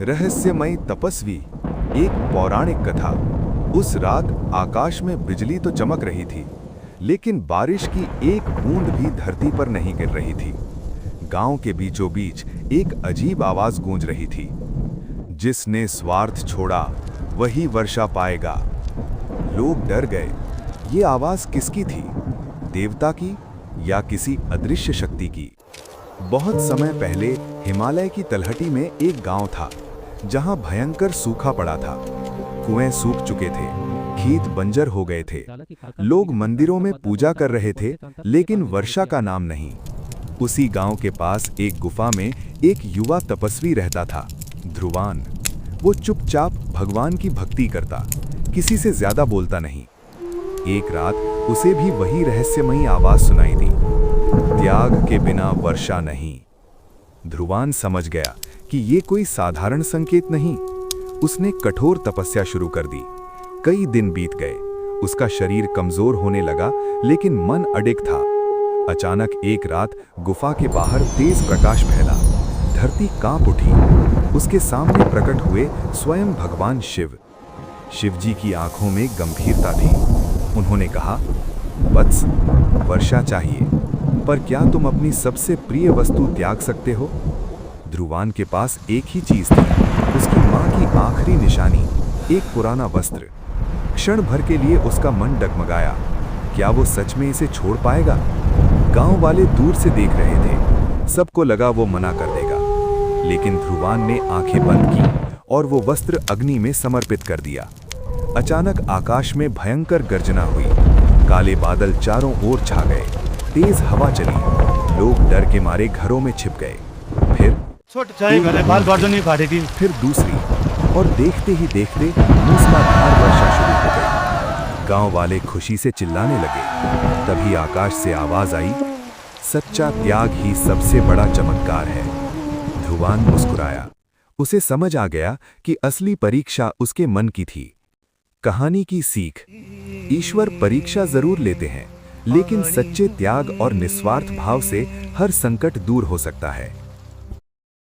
रहस्यमयी तपस्वी। एक पौराणिक कथा। उस रात आकाश में बिजली तो चमक रही थी, लेकिन बारिश की एक बूंद भी धरती पर नहीं गिर रही थी। गांव के बीचों बीच एक अजीब आवाज गूंज रही थी, जिसने स्वार्थ छोड़ा वही वर्षा पाएगा। लोग डर गए। ये आवाज किसकी थी? देवता की या किसी अदृश्य शक्ति की? बहुत समय पहले हिमालय की तलहटी में एक गांव था, जहां भयंकर सूखा पड़ा था। कुएं सूख चुके थे, खेत बंजर हो गए थे। लोग मंदिरों में पूजा कर रहे थे, लेकिन वर्षा का नाम नहीं। उसी गांव के पास एक गुफा में एक युवा तपस्वी रहता था, ध्रुवान। वो चुपचाप भगवान की भक्ति करता, किसी से ज्यादा बोलता नहीं। एक रात उसे भी वही रहस्यमयी आवाज सुनाई दी, त्याग के बिना वर्षा नहीं। ध्रुवान समझ गया कि ये कोई साधारण संकेत नहीं। उसने कठोर तपस्या शुरू कर दी। कई दिन बीत गए। उसका शरीर कमजोर होने लगा, लेकिन मन अडिग था। अचानक एक रात गुफा के बाहर तेज प्रकाश फैला। धरती कांप उठी। उसके सामने प्रकट हुए स्वयं भगवान शिव। शिवजी की आंखों में गंभीरता थी। उन्होंने कहा, वत्स, वर्षा चाहिए, पर क्या तुम अपनी सबसे प्रिय वस्तु त्याग सकते हो? ध्रुवान के पास एक ही चीज थी, उसकी मां की आखिरी निशानी, एक पुराना वस्त्र। क्षण भर के लिए उसका मन डगमगाया। क्या वो सच में इसे छोड़ पाएगा? गांव वाले दूर से देख रहे थे। सबको लगा वो मना कर देगा, लेकिन ध्रुवान ने आंखें बंद की और वो वस्त्र अग्नि में समर्पित कर दिया। अचानक आकाश में भयंकर गर्जना हुई। काले बादल चारों ओर छा गए। तेज हवा चली। लोग डर के मारे घरों में छिप गए। फिर दूसरी, और देखते ही देखते मूसलाधार वर्षा शुरू हो गई। गांव वाले खुशी से चिल्लाने लगे। तभी आकाश से आवाज आई, सच्चा त्याग ही सबसे बड़ा चमत्कार है। ध्रुवान मुस्कुराया। उसे समझ आ गया कि असली परीक्षा उसके मन की थी। कहानी की सीख: ईश्वर परीक्षा जरूर लेते हैं, लेकिन सच्चे त्याग और निस्वार्थ भाव से हर संकट दूर हो सकता है।